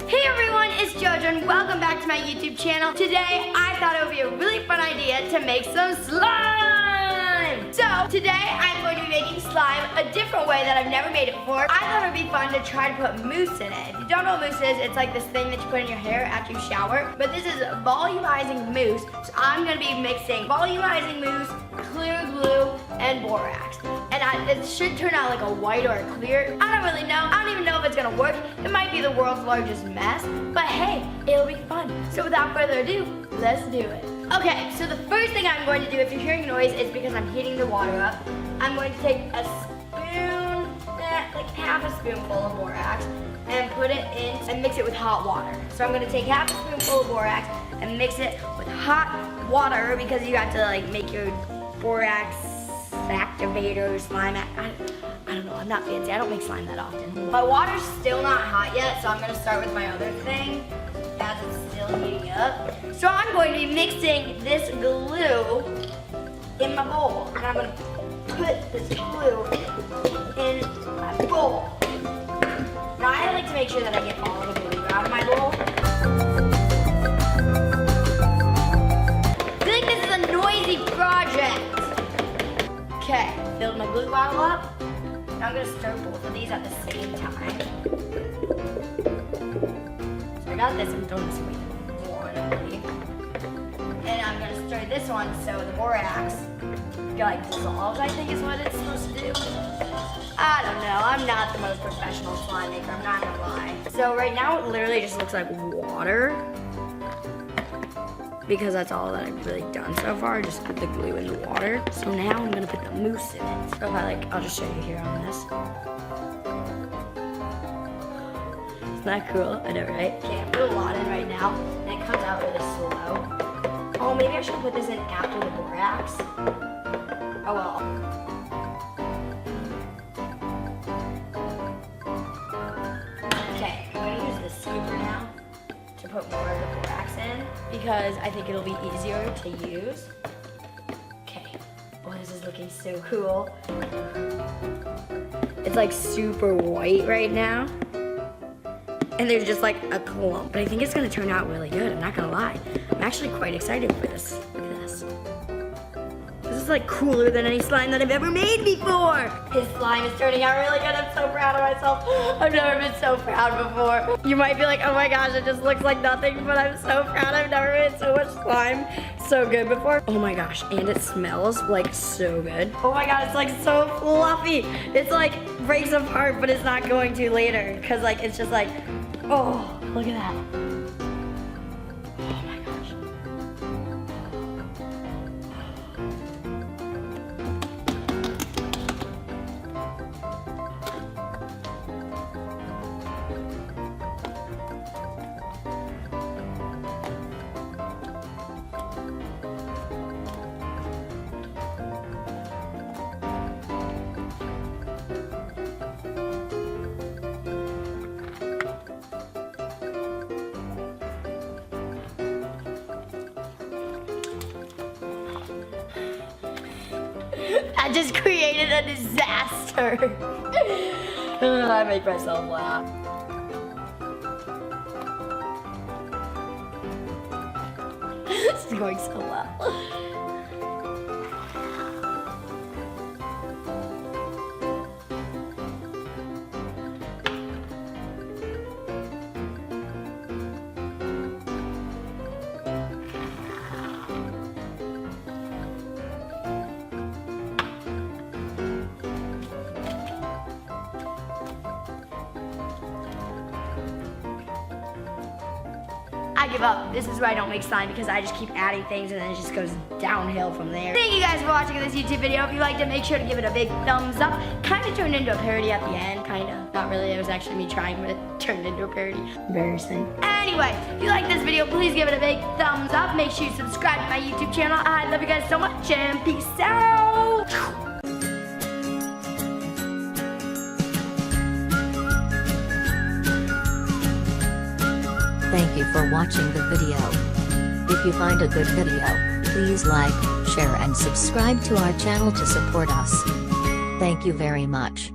Hey everyone, it's JoJo and welcome back to my YouTube channel. Today I thought it would be a really fun idea to make some slime. So today I'm going to be making slime a different way that I've never made it before. I thought it would be fun to try to put mousse in it. If you don't know what mousse is, it's like this thing that you put in your hair after you shower. But this is volumizing mousse. So I'm going to be mixing volumizing mousse, clear glue, and borax. And it should turn out like a white or a clear. I don't really know. I don't even know if it's gonna work. It might be the world's largest mess, but hey, it'll be fun. So without further ado, let's do it. Okay, so the first thing I'm going to do, if you're hearing noise, is because I'm heating the water up. I'm going to take a spoon, like half a spoonful of borax, and put it in and mix it with hot water. So I'm gonna take half a spoonful of borax and mix it with hot water because you have to like make your borax activator, slime, I don't know, I'm not fancy, I don't make slime that often. My water's still not hot yet, so I'm gonna start with my other thing as it's still heating up. So I'm going to be mixing this glue in my bowl, and I'm gonna put this glue in my bowl. Now I like to make sure that I get all of the glue out of my bowl. I feel like this is a noisy project. Okay, filled my glue bottle up. Now I'm gonna stir both of these at the same time. So I got this, I'm throwing this away one, I believe. And I'm gonna stir this one so the borax like dissolves, I think is what it's supposed to do. I don't know, I'm not the most professional slime maker, I'm not gonna lie. So right now it literally just looks like water, because that's all that I've really done so far, just put the glue in the water. So now I'm gonna put the mousse in it. So if I'll just show you here on this. Isn't that cool? I know, right? Okay, I put a lot in right now, and it comes out really slow. Oh, maybe I should put this in after the borax. Oh well. Okay, I'm gonna use the scooper now to put more of the borax in because I think it'll be easier to use. Okay, boy, this is looking so cool. It's like super white right now. And there's just like a clump, but I think it's gonna turn out really good, I'm not gonna lie. I'm actually quite excited for this. Look at this. This is like cooler than any slime that I've ever made before. His slime is turning out really good. I'm so proud of myself. I've never been so proud before. You might be like, oh my gosh, it just looks like nothing, but I'm so proud. I've never made so much slime so good before. Oh my gosh, and it smells like so good. Oh my god, it's like so fluffy. It's like breaks apart, but it's not going to later, because like it's just like, oh, look at that. I just created a disaster. I make myself laugh. This is going so well. I give up. This is where I don't make slime because I just keep adding things and then it just goes downhill from there. Thank you guys for watching this YouTube video. If you liked it, make sure to give it a big thumbs up. Kind of turned into a parody at the end, kind of. Not really, it was actually me trying, but it turned into a parody. Embarrassing. Anyway, if you like this video, please give it a big thumbs up. Make sure you subscribe to my YouTube channel. I love you guys so much and peace out. Thank you for watching the video. If you find a good video, please like, share and subscribe to our channel to support us. Thank you very much.